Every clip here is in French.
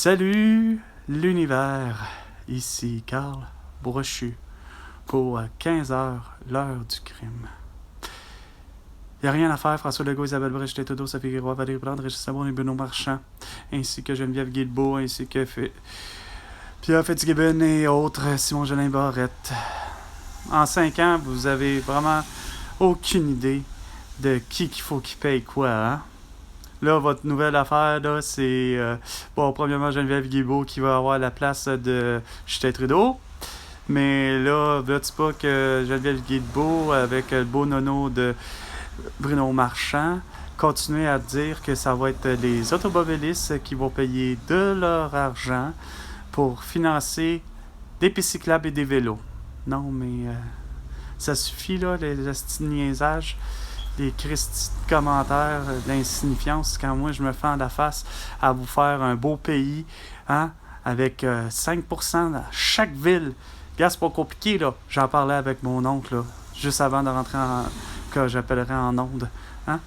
Salut l'univers, ici Carl Brochu pour 15h, l'heure du crime. Il n'y a rien à faire, François Legault, Isabelle Brèche, Tétodo, Sophie Guérois, Valérie Plante, Régis Sabon et Benoît Marchand, ainsi que Geneviève Guilbeault, ainsi que Pierre Fitzgibbon et autres, Simon Jolin Barrette. En 5 ans, vous avez vraiment aucune idée de qui qu'il faut qui paye quoi, hein? Là, votre nouvelle affaire, là, c'est... premièrement, Geneviève Guilbeault qui va avoir la place de Justin Trudeau. Mais là, veux-tu pas que Geneviève Guilbeault, avec le beau nono de Bruno Marchand, continue à dire que ça va être les automobilistes qui vont payer de leur argent pour financer des pistes cyclables et des vélos. Non, mais ça suffit, là, les petits niaisages. Des cristis de commentaires d'insignifiance quand moi je me fends la face à vous faire un beau pays, hein, avec 5% dans chaque ville. Regarde, c'est pas compliqué, là. J'en parlais avec mon oncle, là, juste avant de rentrer que j'appellerais en onde, hein.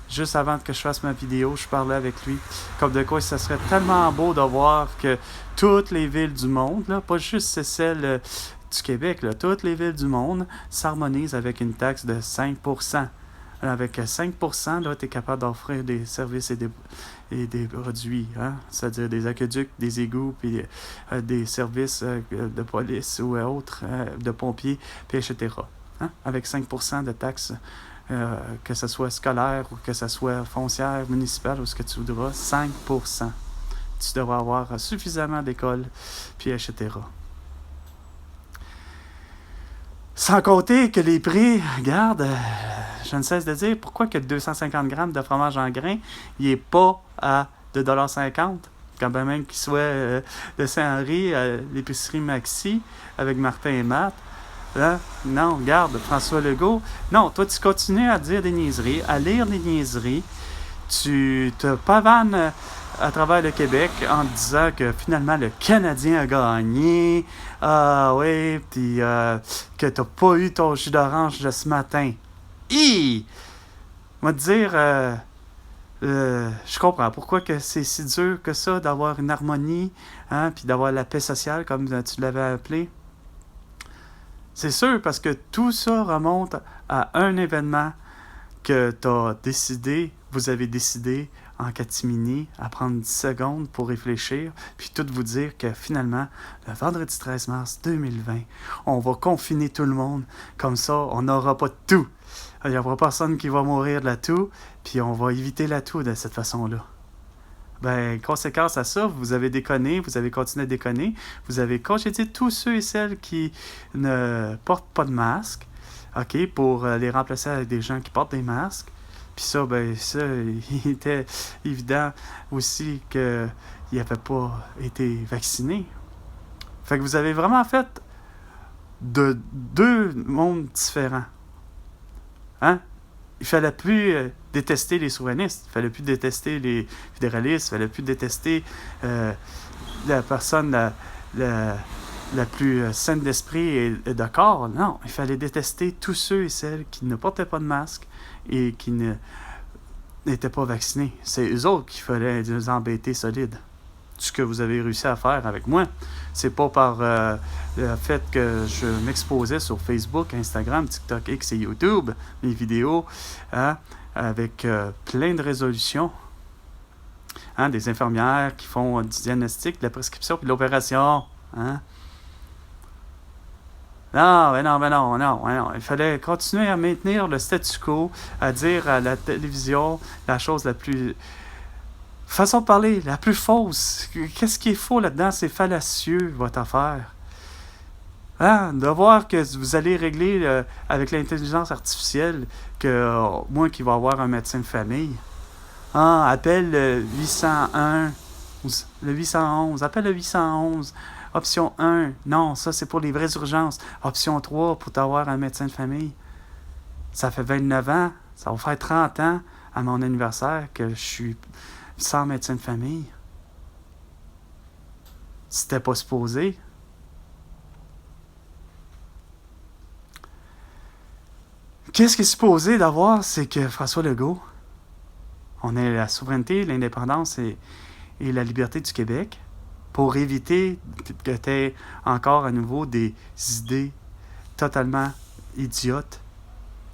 Juste avant que je fasse ma vidéo, je parlais avec lui. Comme de quoi, ça serait tellement beau de voir que toutes les villes du monde, là, pas juste celles du Québec, là, toutes les villes du monde s'harmonisent avec une taxe de 5%. Avec 5%, là, tu es capable d'offrir des services et des produits, hein? C'est-à-dire des aqueducs, des égouts, puis des services de police ou autres, de pompiers, puis etc. Hein? Avec 5% de taxes, que ce soit scolaire ou que ce soit foncière, municipale ou ce que tu voudras, 5%. Tu devras avoir suffisamment d'écoles, puis etc. Sans compter que les prix, regarde, je ne cesse de dire, pourquoi que 250 grammes de fromage en grains, il n'est pas à 2,50$, quand même qu'il soit de Saint-Henri à l'épicerie Maxi avec Martin et Matt. Hein? Non, regarde, François Legault. Non, toi, tu continues à dire des niaiseries, à lire des niaiseries. Tu te pavanes à travers le Québec en disant que finalement le Canadien a gagné. Ah oui, puis que t'as pas eu ton jus d'orange de ce matin. On va te dire, je comprends pourquoi que c'est si dur que ça d'avoir une harmonie, hein, puis d'avoir la paix sociale comme tu l'avais appelé. C'est sûr, parce que tout ça remonte à un événement que vous avez décidé en catimini à prendre 10 secondes pour réfléchir, puis tout vous dire que finalement, le vendredi 13 mars 2020, on va confiner tout le monde, comme ça, on n'aura pas de toux. Il n'y aura personne qui va mourir de la toux, puis on va éviter la toux de cette façon-là. Ben, conséquence à ça, vous avez déconné, vous avez continué à déconner, vous avez congédié tous ceux et celles qui ne portent pas de masque, OK, pour les remplacer avec des gens qui portent des masques. Puis ça, il était évident aussi qu'il n'avait pas été vacciné. Fait que vous avez vraiment fait de deux mondes différents. Hein? Il fallait plus détester les souverainistes, il fallait plus détester les fédéralistes, il fallait plus détester la personne la plus saine d'esprit et de corps. Non, il fallait détester tous ceux et celles qui ne portaient pas de masque et qui n'étaient pas vaccinés. C'est eux autres qu'il fallait nous embêter solides. Ce que vous avez réussi à faire avec moi, c'est pas par le fait que je m'exposais sur Facebook, Instagram, TikTok, X et YouTube, mes vidéos, hein, avec plein de résolutions. Hein, des infirmières qui font du diagnostic, de la prescription puis de l'opération. Hein? Non. Il fallait continuer à maintenir le statu quo, à dire à la télévision la chose la plus... façon de parler, la plus fausse. Qu'est-ce qui est faux là-dedans? C'est fallacieux, votre affaire. Hein? De voir que vous allez régler avec l'intelligence artificielle que moi qui vais avoir un médecin de famille. Ah, appelle le 801, le 811, appelle le 811. Option 1, non, ça c'est pour les vraies urgences. Option 3, pour t'avoir un médecin de famille. Ça fait 29 ans, ça va faire 30 ans à mon anniversaire que je suis sans médecin de famille. C'était pas supposé. Qu'est-ce qui est supposé d'avoir, c'est que François Legault, on a la souveraineté, l'indépendance et la liberté du Québec. pour éviter que tu aies encore à nouveau des idées totalement idiotes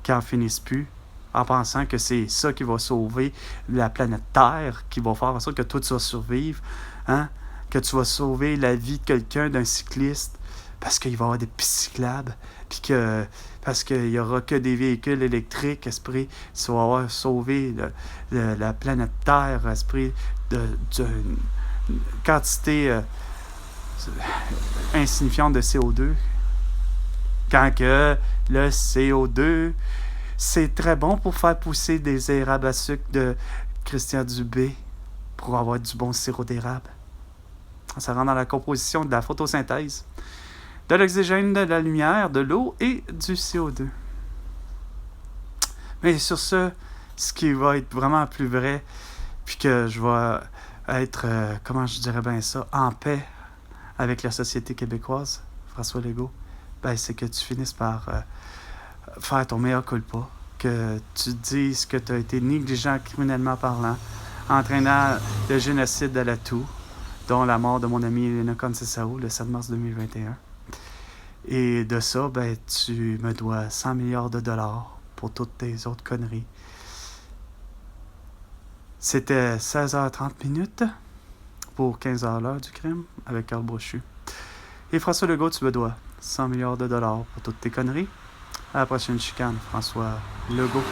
qui n'en finissent plus, en pensant que c'est ça qui va sauver la planète Terre, qui va faire en sorte que toi, tu vas survivre, hein? Que tu vas sauver la vie de quelqu'un, d'un cycliste, parce qu'il va y avoir des pistes cyclables, puis que parce qu'il n'y aura que des véhicules électriques, esprit, tu vas avoir sauvé la planète Terre, esprit, d'une quantité insignifiante de CO2. Quand que le CO2, c'est très bon pour faire pousser des érables à sucre de Christian Dubé pour avoir du bon sirop d'érable. Ça rentre dans la composition de la photosynthèse, de l'oxygène, de la lumière, de l'eau et du CO2. Mais sur ce qui va être vraiment plus vrai, puis que je vais être, comment je dirais bien ça, en paix avec la société québécoise, François Legault, ben c'est que tu finisses par faire ton mea culpa, que tu dises que tu as été négligent criminellement parlant, entraînant le génocide à la toux, dont la mort de mon ami Elena Conceição le 7 mars 2021. Et de ça, ben, tu me dois 100 milliards de dollars pour toutes tes autres conneries. C'était 16h30 pour 15h l'heure du crime avec Carl Brochu. Et François Legault, tu me dois 100 milliards de dollars pour toutes tes conneries. À la prochaine chicane, François Legault.